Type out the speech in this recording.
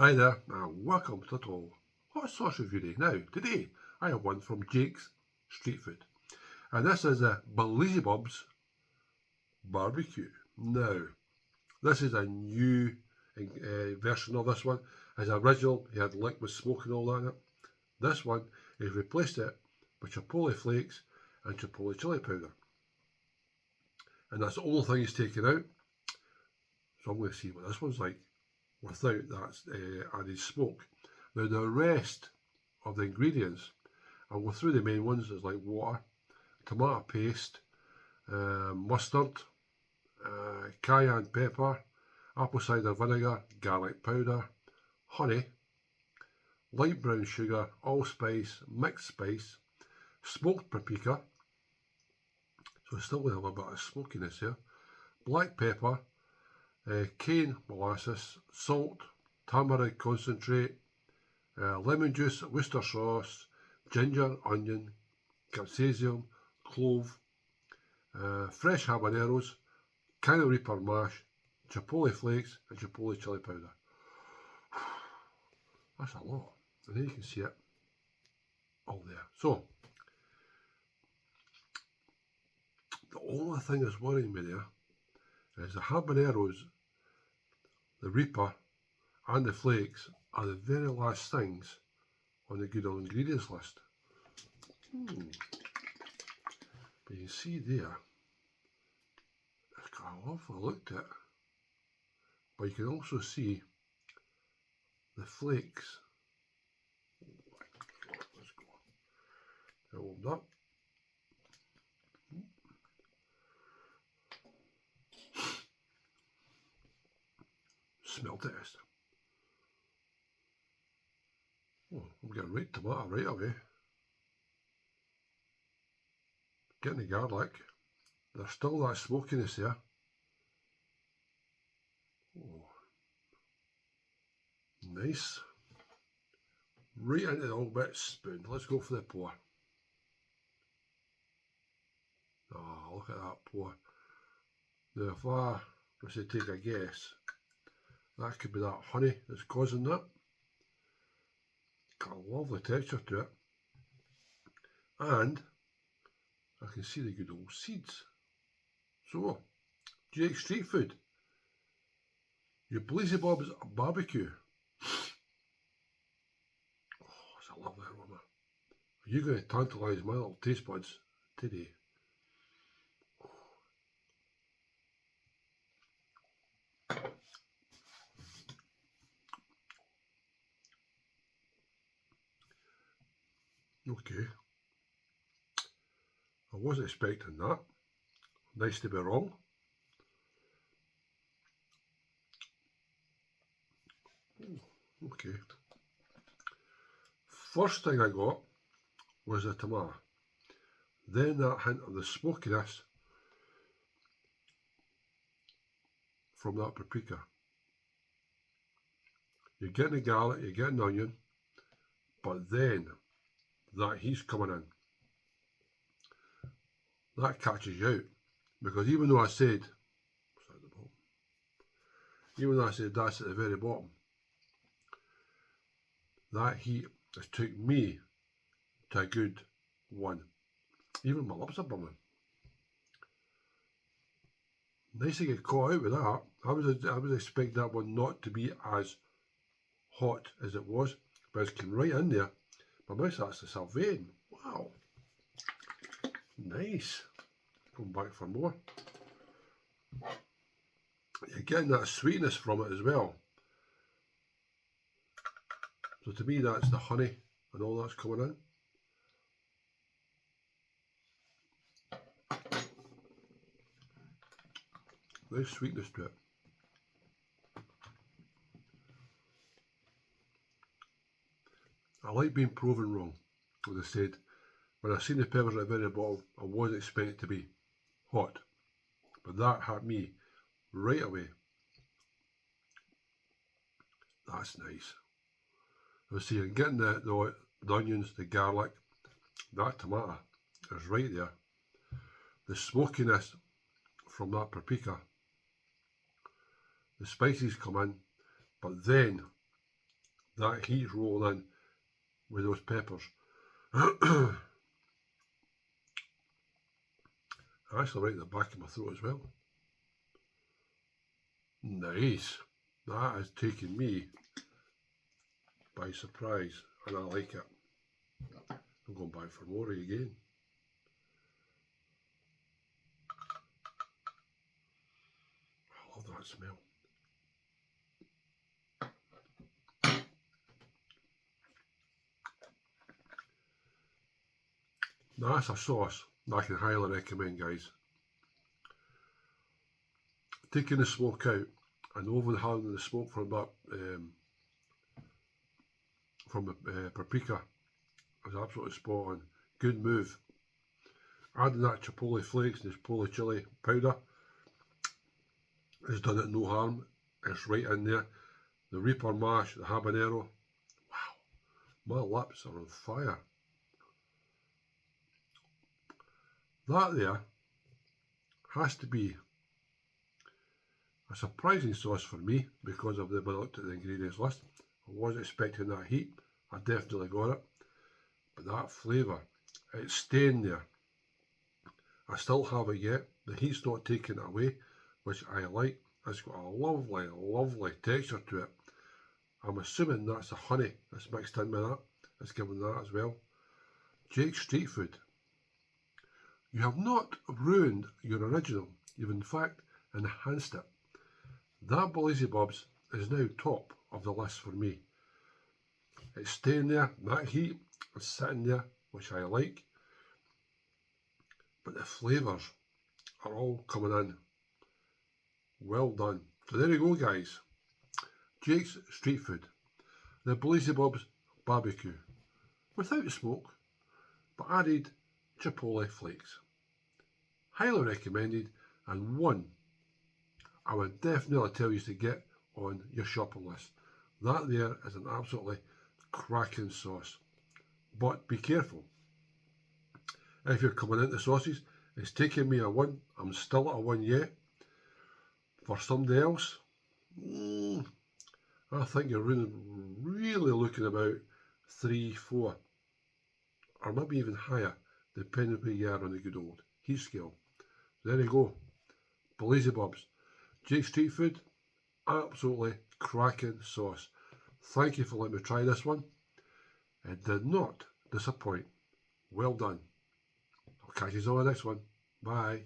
Hi there and welcome to the hot sauce review day. Now today I have one from Jakesstreet food and this is a BEELZEBUB BBQ. Now this is a new version of this one. His original he had liquid smoke and all that in it. This one he's replaced it with chipotle flakes and chipotle chili powder, and that's the only thing he's taken out. So I'm going to see what this one's like without that added smoke. Now the rest of the ingredients, I'll go through the main ones. There's like water, tomato paste, mustard, cayenne pepper, apple cider vinegar, garlic powder, honey, light brown sugar, allspice, mixed spice, smoked paprika, so it's still going to have a bit of smokiness here, black pepper, cane molasses, salt, tamarind concentrate, lemon juice, Worcestershire sauce, ginger, onion, capsicum, clove, fresh habaneros, cayenne reaper mash, chipotle flakes and chipotle chili powder. That's a lot, and then you can see it all there. So the only thing that's worrying me there is the habaneros, the reaper and the flakes are the very last things on the good old ingredients list. But you can see there, it's got a lovely look to it. But you can also see the flakes. Let's go. They're warmed up. Smell test. Oh, I'm getting right tomato right away. Getting the garlic. There's still that smokiness there. Oh, nice. Right into the old bit spoon. Let's go for the pour. Oh, look at that pour. Now if I was to take a guess, that could be that honey that's causing that. Got a lovely texture to it. And I can see the good old seeds. So, Jakesstreet food. Your BEELZEBUB BBQ. Oh, it's a lovely aroma. Are you going to tantalise my little taste buds today? Okay, I wasn't expecting that. Nice to be wrong. Okay. First thing I got was the tomato. Then that hint of the smokiness from that paprika. You're getting the garlic, you're getting the onion, but then that heat's coming in. That catches you out, because even though I said that's at the very bottom, that heat has took me to a good one. Even my lips are burning. Nice to get caught out with that. I was expecting that one not to be as hot as it was, but it's come right in there. My mouth starts to salvating. Wow. Nice. Going back for more. You're getting that sweetness from it as well. So to me that's the honey and all that's coming in. Nice sweetness to it. I like being proven wrong. As I said, when I seen the peppers at the very bottom, I wasn't expecting it to be hot. But that had me right away. That's nice. As I say, I'm getting the onions, the garlic, that tomato is right there. The smokiness from that paprika. The spices come in, but then that heat's rolling in with those peppers. I actually right in the back of my throat as well. Nice. That has taken me by surprise, and I like it. I'm going back for more again. I love that smell. Now that's a sauce that I can highly recommend, guys. Taking the smoke out and overhanging the smoke from that from the paprika is absolutely spot on. Good move. Adding that chipotle flakes and chipotle chilli powder has done it no harm. It's right in there. The Reaper mash, the habanero. Wow, my lips are on fire. That there has to be a surprising sauce for me because of when I looked at the ingredients list. I wasn't expecting that heat. I definitely got it. But that flavour, it's staying there. I still have it yet. The heat's not taking it away, which I like. It's got a lovely, lovely texture to it. I'm assuming that's the honey that's mixed in with that. It's given that as well. Jake's Street Food. You have not ruined your original. You've in fact enhanced it. That BEELZEBUBs is now top of the list for me. It's staying there. That heat is sitting there, which I like. But the flavours are all coming in. Well done. So there you go, guys. Jake's Street Food. The BEELZEBUBs BBQ. Without the smoke, but added chipotle flakes. Highly recommended, and one I would definitely tell you to get on your shopping list. That there is an absolutely cracking sauce. But be careful. If you're coming into sauces, it's taken me a 1. I'm still at a 1 yet. For somebody else, I think you're really looking about 3, 4, or maybe even higher, depending where you are on the good old heat scale. There you go. BEELZEBUBs. Jake's Street Food. Absolutely cracking sauce. Thank you for letting me try this one. It did not disappoint. Well done. I'll catch you on the next one. Bye.